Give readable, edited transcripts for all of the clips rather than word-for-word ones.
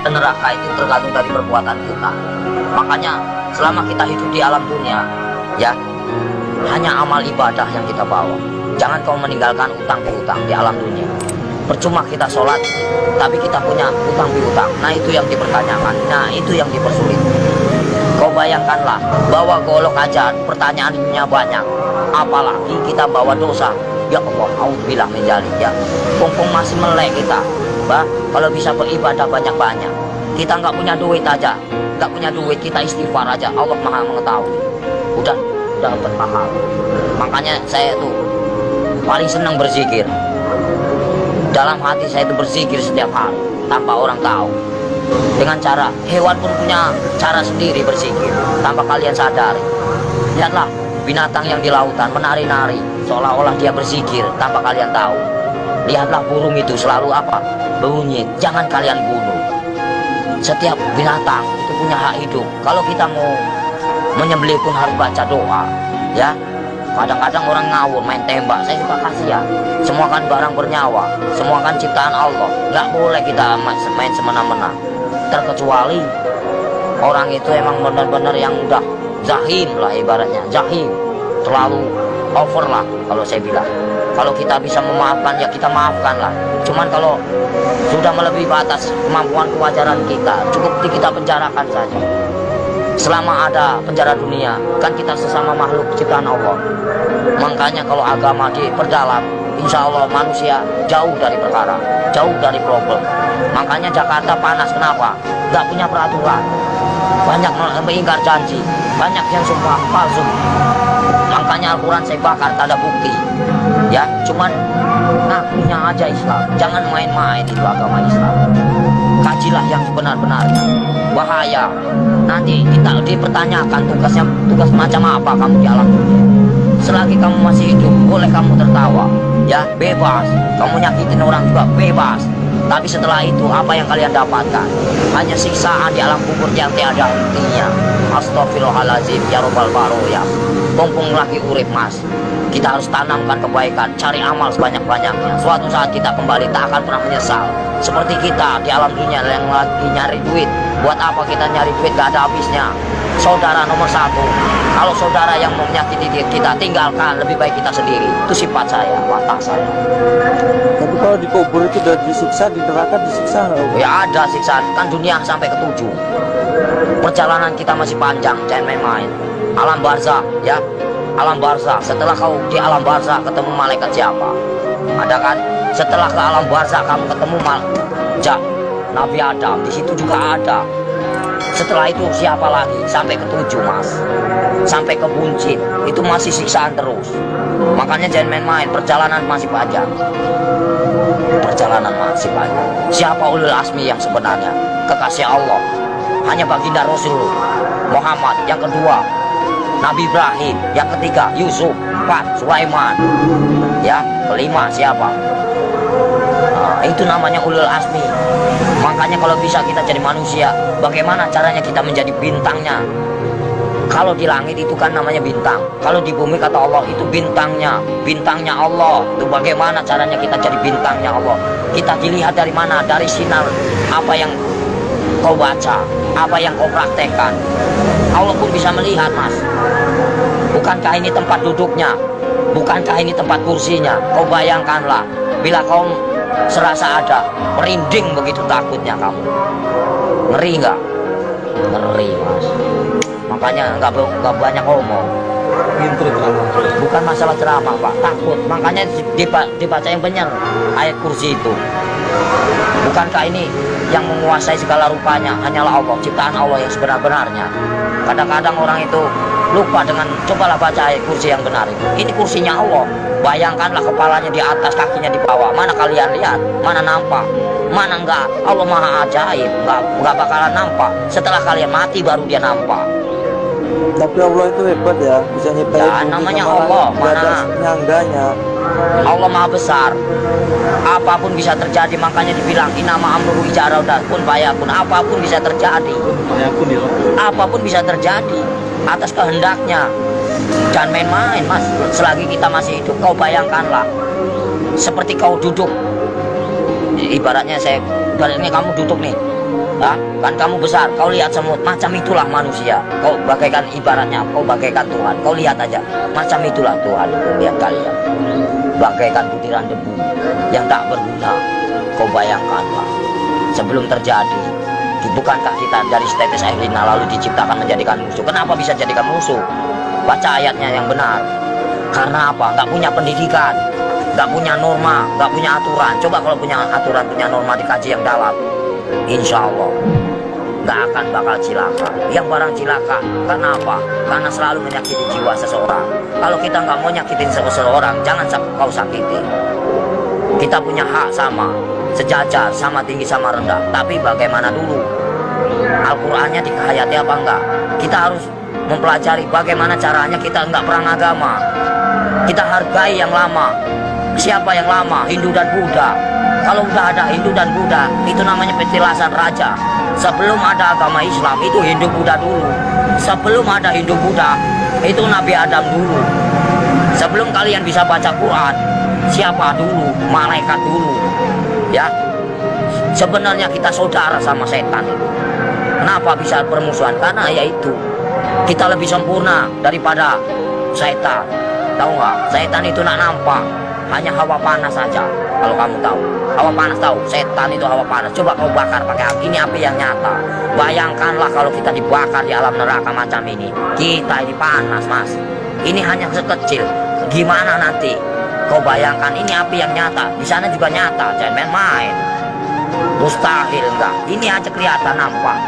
ke neraka itu tergantung dari perbuatan kita. Makanya selama kita hidup di alam dunia, ya, hanya amal ibadah yang kita bawa. Jangan kau meninggalkan utang piutang di alam dunia. Percuma kita sholat, tapi kita punya utang piutang. Nah itu yang dipertanyakan, nah itu yang dipersulit. Kau bayangkanlah, bawa golok aja pertanyaannya banyak, apalagi kita bawa dosa. Ya Allah, auzubillah min dzalik ya. Mumpung masih melek kita, bah, kalau bisa beribadah banyak-banyak. Kita nggak punya duit aja, nggak punya duit, kita istighfar aja. Allah Maha mengetahui. Udah dapat pahala. Makanya saya tuh paling senang berzikir. Dalam hati saya itu berzikir setiap hari tanpa orang tahu. Dengan cara, hewan pun punya cara sendiri berzikir tanpa kalian sadari. Lihatlah binatang yang di lautan menari-nari seolah-olah dia berzikir tanpa kalian tahu. Lihatlah burung itu selalu apa? Bunyi. Jangan kalian bunuh. Setiap binatang itu punya hak hidup. Kalau kita mau menyembelih pun harus baca doa, ya. Kadang-kadang orang ngawur main tembak, saya suka kasihan. Semua kan barang bernyawa, semua kan ciptaan Allah. Nggak boleh kita main semena-mena. Terkecuali orang itu emang benar-benar yang udah zahim lah ibaratnya, zahim, terlalu over lah kalau saya bilang. Kalau kita bisa memaafkan ya kita maafkan lah. Cuman kalau sudah melebihi batas kemampuan kewajaran kita, cukup kita penjarakan saja. Selama ada penjara dunia, kan kita sesama makhluk ciptaan Allah. Makanya kalau agama diperdalam, insya Allah manusia jauh dari perkara, jauh dari problem. Makanya Jakarta panas, kenapa? Gak punya peraturan, banyak mengingkar janji, banyak yang sumpah palsu. Makanya Al-Quran saya bakar, tak ada bukti. Ya, cuman ngakunya aja Islam. Jangan main-main itu agama Islam. Kajilah yang sebenar-benarnya. Bahaya. Nanti kita dipertanyakan tugas macam apa kamu di alam dunia. Selagi kamu masih hidup, boleh kamu tertawa, ya, bebas. Kamu nyakitin orang juga bebas. Tapi setelah itu apa yang kalian dapatkan? Hanya siksaan di alam kubur yang tiada hentinya. Astaghfirullahaladzim ya robbal baroya. Mumpung lagi urip mas, kita harus tanamkan kebaikan, cari amal sebanyak-banyaknya. Suatu saat kita kembali tak akan pernah menyesal. Seperti kita di alam dunia yang lagi nyari duit. Buat apa kita nyari duit gak ada habisnya? Saudara nomor satu. Kalau saudara yang menyakiti kita, tinggalkan. Lebih baik kita sendiri. Itu sifat saya, watak saya. Tapi kalau di kubur itu udah disiksa, di neraka disiksa nggak? Ya ada siksaan. Kan dunia sampai ke-7. Perjalanan kita masih panjang, jangan main-main. Alam barzah, ya. Alam barzah. Setelah kau di alam barzah ketemu malaikat siapa? Ada kan? Setelah ke alam barzah kamu ketemu Nabi Adam. Di situ juga ada. Setelah itu siapa lagi? Sampai ke-7 mas, sampai ke buncit. Itu masih siksaan terus. Makanya jangan main-main. Perjalanan masih panjang. Perjalanan masih panjang. Siapa ulul asmi yang sebenarnya? Kekasih Allah. Hanya baginda Rasul Muhammad. Yang kedua Nabi Ibrahim. Yang ketiga Yusuf. 4 Sulaiman. Ya, kelima siapa? Itu namanya ulul asmi. Makanya kalau bisa kita jadi manusia, bagaimana caranya kita menjadi bintangnya? Kalau di langit itu kan namanya bintang. Kalau di bumi kata Allah itu bintangnya, bintangnya Allah. Itu bagaimana caranya kita jadi bintangnya Allah? Kita dilihat dari mana? Dari sinar apa yang kau baca, apa yang kau praktekkan. Allah pun bisa melihat mas. Bukankah ini tempat duduknya? Bukankah ini tempat kursinya? Kau bayangkanlah, bila kau serasa ada merinding begitu takutnya kamu. Ngeri nggak? Ngeri mas. Makanya nggak banyak ngomong. Bukan masalah ceramah pak, takut. Makanya dibaca yang benar ayat kursi itu. Bukankah ini yang menguasai segala rupanya hanyalah Allah, ciptaan Allah yang sebenar-benarnya. Kadang-kadang orang itu lupa dengan, cobalah baca ayat kursi yang benar itu. Ini kursinya Allah. Bayangkanlah kepalanya di atas, kakinya di bawah. Mana kalian lihat? Mana nampak? Mana enggak? Allah maha ajaib. Enggak bakalan nampak. Setelah kalian mati baru dia nampak. Tapi Allah itu hebat ya, bisa nyiptain Ya, namanya Allah, mana nyangganya. Allah maha besar. Apapun bisa terjadi, makanya dibilang inama amruhu iza arada kun fayakun. Apapun bisa terjadi. Apapun bisa terjadi atas kehendaknya. Jangan main-main mas. Selagi kita masih hidup, kau bayangkanlah seperti kau duduk. Ibaratnya kamu duduk nih. Kan kamu besar, kau lihat semut, macam itulah manusia. Kau bagaikan ibaratnya, kau bagaikan Tuhan. Kau lihat aja, macam itulah Tuhan itu, lihat kalian. Bagaikan butiran debu yang tak berguna. Kau bayangkanlah, sebelum terjadi, bukankah kita dari setetes air lina lalu diciptakan menjadikan musuh? Kenapa bisa jadikan musuh? Baca ayatnya yang benar. Karena apa? Nggak punya pendidikan, nggak punya norma, nggak punya aturan. Coba kalau punya aturan, punya norma, dikaji yang dalam, insya Allah nggak akan bakal cilaka. Yang barang cilaka karena apa? Karena selalu menyakiti jiwa seseorang. Kalau kita nggak mau nyakitin seseorang, jangan kau sakiti. Kita punya hak sama, sejajar, sama tinggi, sama rendah. Tapi bagaimana dulu? Al-Qur'annya dihayati apa enggak? Kita harus mempelajari bagaimana caranya. Kita enggak perang agama, kita hargai yang lama. Siapa yang lama? Hindu dan Buddha. Kalau udah ada Hindu dan Buddha, itu namanya petilasan raja. Sebelum ada agama Islam, itu Hindu Buddha dulu. Sebelum ada Hindu Buddha, itu Nabi Adam dulu. Sebelum kalian bisa baca Quran, siapa dulu? Malaikat dulu. Ya, sebenarnya kita saudara sama setan itu. Kenapa bisa permusuhan? Karena yaitu kita lebih sempurna daripada setan. Tahu nggak? Setan itu nak nampak, hanya hawa panas saja. Kalau kamu tahu, hawa panas tahu. Setan itu hawa panas. Coba kau bakar pakai api. Ini api yang nyata. Bayangkanlah kalau kita dibakar di alam neraka macam ini. Kita ini panas, mas. Ini hanya sekecil. Gimana nanti? Kau bayangkan ini api yang nyata. Di sana juga nyata. Jangan main-main. Mustahil enggak. Ini aja kelihatan nampak.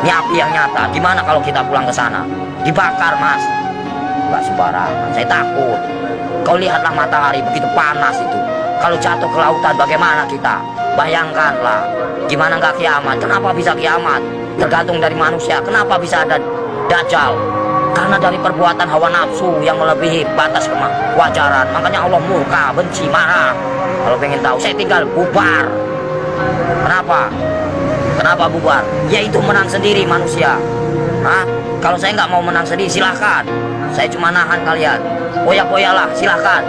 Ini api yang nyata. Gimana kalau kita pulang ke sana? Dibakar, mas. Enggak sembarangan. Saya takut. Kau lihatlah matahari begitu panas itu. Kalau jatuh ke lautan bagaimana kita? Bayangkanlah. Gimana enggak kiamat? Kenapa bisa kiamat? Tergantung dari manusia. Kenapa bisa ada Dajjal? Karena dari perbuatan hawa nafsu yang melebihi batas kewajaran. Makanya Allah murka, benci, marah. Kalau pengen tahu, saya tinggal bubar. Kenapa? Kenapa bubar? Yaitu menang sendiri manusia. Kalau saya nggak mau menang sendiri, silahkan. Saya cuma nahan kalian. Poya-poyalah, silahkan.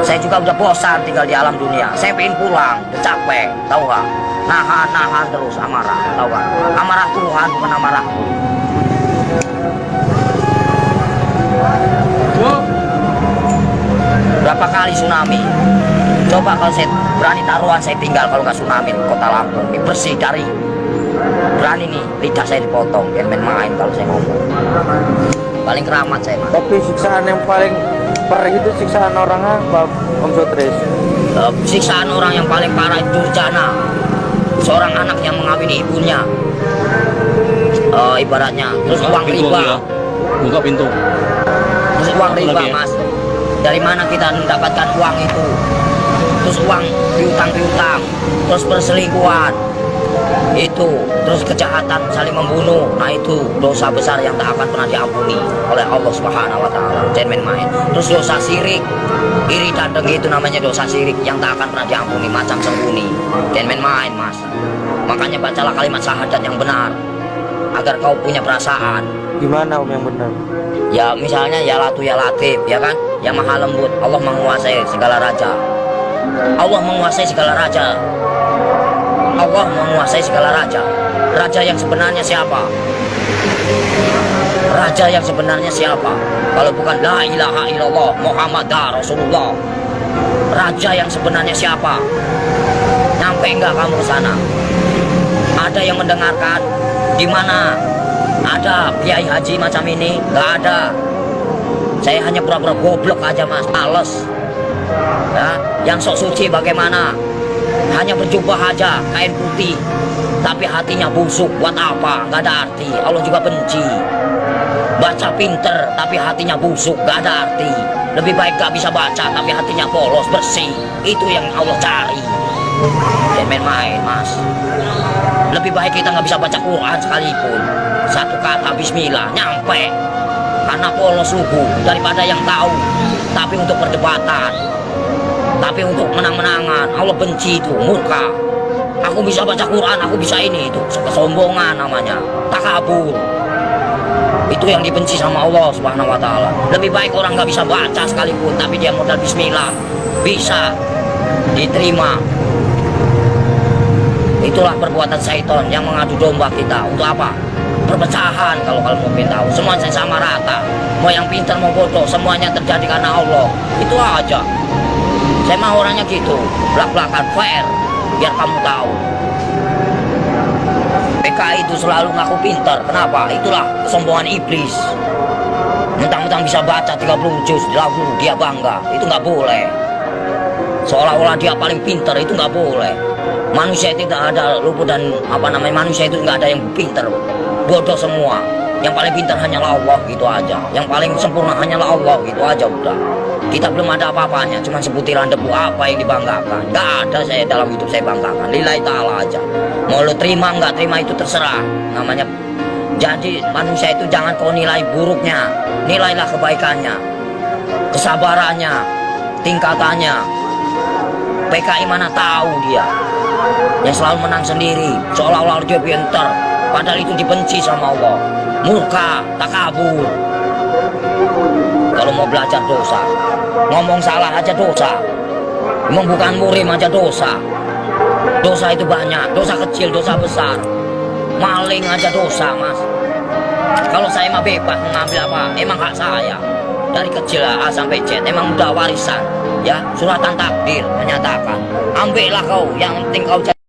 Saya juga udah bosan tinggal di alam dunia. Saya pengen pulang, udah capek, tahu nggak? Nahan terus amarah, tahu nggak? Amarah Tuhan bukan amarahku. Berapa kali tsunami? Coba kalau saya berani taruhan, saya tinggal kalau nggak tsunami kota Lampung. Ini bersih dari berani nih, lidah saya dipotong. Jangan main-main kalau saya ngomong. Paling keramat saya, mas. Tapi siksaan yang paling perih itu siksaan orang apa, Om Sotris? Siksaan orang yang paling parah itu Durjana. Seorang anak yang mengawini ibunya. Ibaratnya terus uang riba. Buka pintu. Terus uang riba, mas. Dari mana kita mendapatkan uang itu? Terus uang piutang, terus perselingkuhan, itu, terus kejahatan saling membunuh. Nah itu dosa besar yang tak akan pernah diampuni oleh Allah Subhanahu Wa Taala. Jangan main-main. Terus dosa syirik, iri dan dengki itu namanya dosa syirik yang tak akan pernah diampuni, macam sembunyi. Jangan main-main, mas. Makanya bacalah kalimat syahadat yang benar agar kau punya perasaan. Gimana Om yang benar? Ya misalnya ya Latu ya Latif, ya kan? Yang maha lembut. Allah menguasai segala raja. Allah menguasai segala raja. Allah menguasai segala raja. Raja yang sebenarnya siapa? Raja yang sebenarnya siapa? Kalau bukan la ilaha illallah Muhammad Rasulullah. Raja yang sebenarnya siapa? Nyampe enggak kamu ke sana? Ada yang mendengarkan? Di mana ada kiai haji macam ini? Nggak ada. Saya hanya pura-pura goblok aja, mas. Males. Ya, yang sok suci bagaimana? Hanya berjubah aja, kain putih, tapi hatinya busuk. Buat apa? Nggak ada arti. Allah juga benci. Baca pinter, tapi hatinya busuk. Nggak ada arti. Lebih baik gak bisa baca, tapi hatinya polos, bersih. Itu yang Allah cari. Jangan main-main, mas. Lebih baik kita nggak bisa baca Quran sekalipun. Satu kata Bismillah nyampe. Karena polos lugu daripada yang tahu. Tapi untuk perdebatan, tapi untuk menang-menangan, Allah benci itu, murka. Aku bisa baca Quran, aku bisa ini, itu kesombongan namanya, takabur. Itu yang dibenci sama Allah Subhanahu Wa Taala. Lebih baik orang nggak bisa baca sekalipun, tapi dia modal Bismillah bisa diterima. Itulah perbuatan syaitan yang mengadu domba kita. Untuk apa? Perpecahan. Kalau kalian mau tahu, semuanya sama rata. Mau yang pintar mau bodoh, semuanya terjadi karena Allah. Itu aja. Saya mah orangnya gitu, belak-belakan fair, biar kamu tahu. PKI itu selalu ngaku pintar. Kenapa? Itulah kesombongan iblis. Mentang-mentang bisa baca 30 juz lalu dia bangga. Itu nggak boleh. Seolah-olah dia paling pintar, itu nggak boleh. Manusia itu tidak ada luput dan manusia itu nggak ada yang pintar, bodoh semua. Yang paling pintar hanyalah Allah, gitu aja. Yang paling sempurna hanyalah Allah, gitu aja udah. Kita belum ada apa-apanya, cuma sebutiran debu. Apa yang dibanggakan? Nggak ada saya dalam hidup saya banggakan. Lillahi ta'ala aja. Mau lo terima nggak terima itu terserah. Namanya. Jadi manusia itu jangan kau nilai buruknya, nilailah kebaikannya, kesabarannya, tingkatannya. PKI mana tahu dia yang selalu menang sendiri, seolah-olah dia pintar, padahal itu dibenci sama Allah. Murka, takabur. Kalau mau belajar dosa, ngomong salah aja dosa, ngomong bukan murim aja dosa. Dosa itu banyak, dosa kecil, dosa besar. Maling aja dosa, mas. Kalau saya mah bebas mengambil apa, emang hak saya. Dari kecil A sampai Z, emang udah warisan. Ya, suratan takdir menyatakan, ambillah kau, yang penting kau jadi